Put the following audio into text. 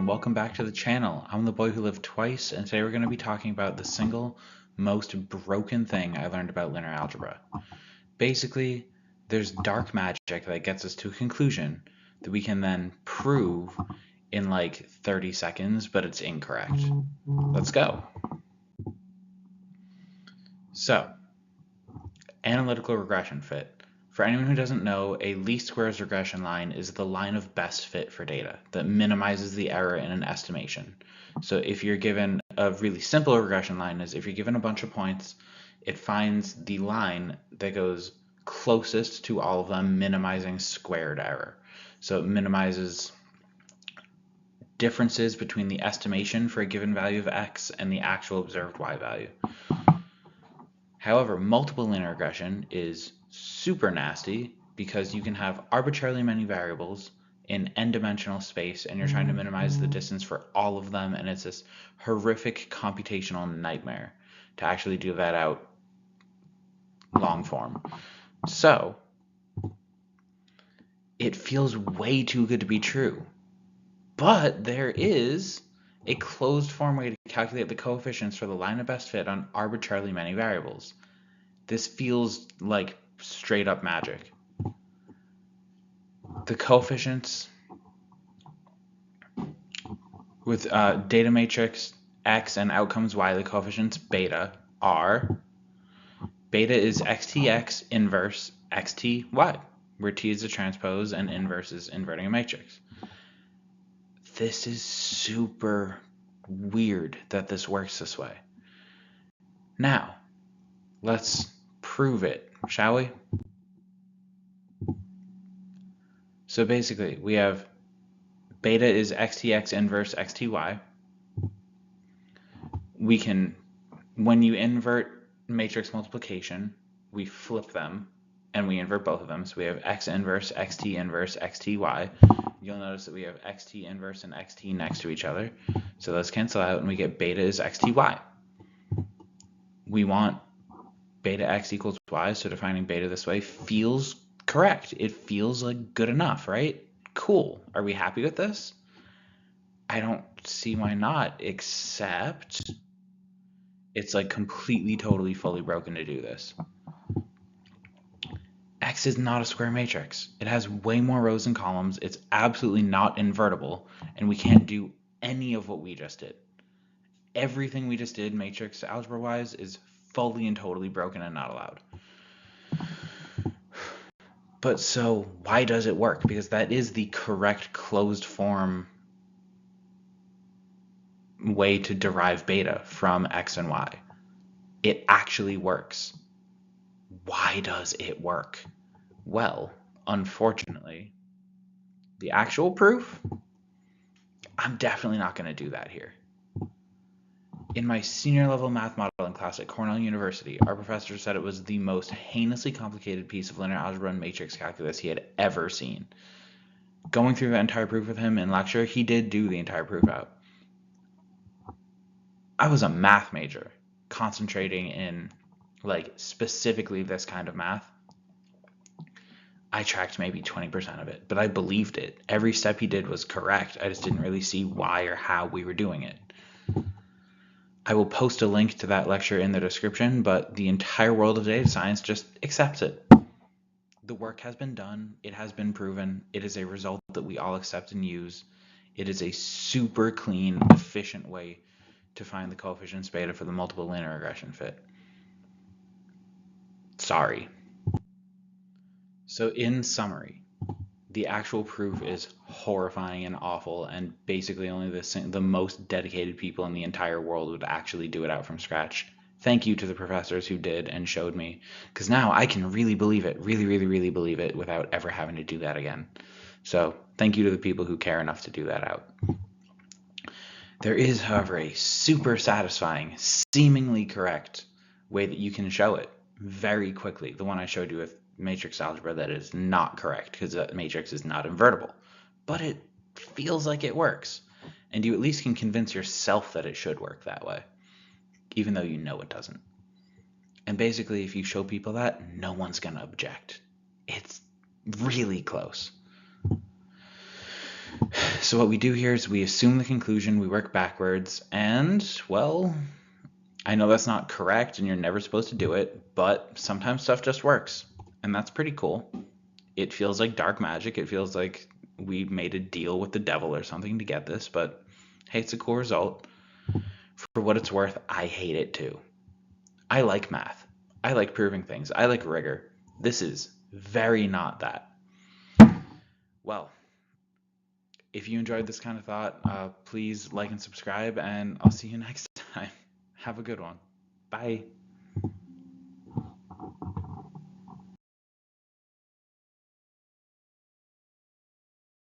and welcome back to the channel. I'm the boy who lived twice, and today we're going to be talking about the single most broken thing I learned about linear algebra. Basically, there's dark magic that gets us to a conclusion that we can then prove in like 30 seconds, but it's incorrect. Let's go. So, analytical regression fit. For anyone who doesn't know, a least squares regression line is the line of best fit for data that minimizes the error in an estimation. So if you're given a really simple regression line is if you're given a bunch of points, it finds the line that goes closest to all of them, minimizing squared error. So it minimizes differences between the estimation for a given value of x and the actual observed y value. However, multiple linear regression is super nasty because you can have arbitrarily many variables in n-dimensional space and you're trying to minimize the distance for all of them, and it's this horrific computational nightmare to actually do that out long form. So it feels way too good to be true. But there is a closed form way to calculate the coefficients for the line of best fit on arbitrarily many variables. This feels like straight up magic. The coefficients with data matrix x and outcomes y, the coefficients beta are, beta is xtx inverse xty, where t is a transpose and inverse is inverting a matrix. This is super weird that this works this way. Now, let's prove it, shall we? So basically, we have beta is xtx inverse xty. We can, when you invert matrix multiplication, we flip them and we invert both of them. So we have x inverse xty. You'll notice that we have xt inverse and xt next to each other. So those cancel out and we get beta is xty. We want beta x equals y, so defining beta this way feels correct. It feels like good enough, right? Cool. Are we happy with this? I don't see why not, except it's like completely, totally, fully broken to do this. X is not a square matrix. It has way more rows and columns. It's absolutely not invertible, and we can't do any of what we just did. Everything we just did matrix algebra-wise is fully and totally broken and not allowed. But so why does it work? Because that is the correct closed form way to derive beta from x and y. It actually works. Why does it work? Well, unfortunately, the actual proof, I'm definitely not going to do that here. In my senior level math modeling class at Cornell University, our professor said it was the most heinously complicated piece of linear algebra and matrix calculus he had ever seen. Going through the entire proof with him in lecture, he did do the entire proof out. I was a math major, concentrating in like specifically this kind of math. I tracked maybe 20% of it, but I believed it. Every step he did was correct. I just didn't really see why or how we were doing it. I will post a link to that lecture in the description, but the entire world of data science just accepts it. The work has been done. It has been proven. It is a result that we all accept and use. It is a super clean, efficient way to find the coefficients beta for the multiple linear regression fit. Sorry. So in summary, the actual proof is horrifying and awful, and basically only the most dedicated people in the entire world would actually do it out from scratch. Thank you to the professors who did and showed me, because now I can really believe it, really believe it without ever having to do that again. So thank you to the people who care enough to do that out. There is, however, a super satisfying, seemingly correct way that you can show it very quickly. The one I showed you with matrix algebra that is not correct because that matrix is not invertible, but it feels like it works, and you at least can convince yourself that it should work that way, even though you know it doesn't. And basically, if you show people that, no one's going to object. It's really close. So what we do here is we assume the conclusion, we work backwards, and, well, I know that's not correct and you're never supposed to do it, but sometimes stuff just works, and that's pretty cool. It feels like dark magic. It feels like we made a deal with the devil or something to get this, but hey, it's a cool result. For what it's worth, I hate it too. I like math. I like proving things. I like rigor. This is very not that. Well, if you enjoyed this kind of thought, please like and subscribe, and I'll see you next time. Have a good one. Bye.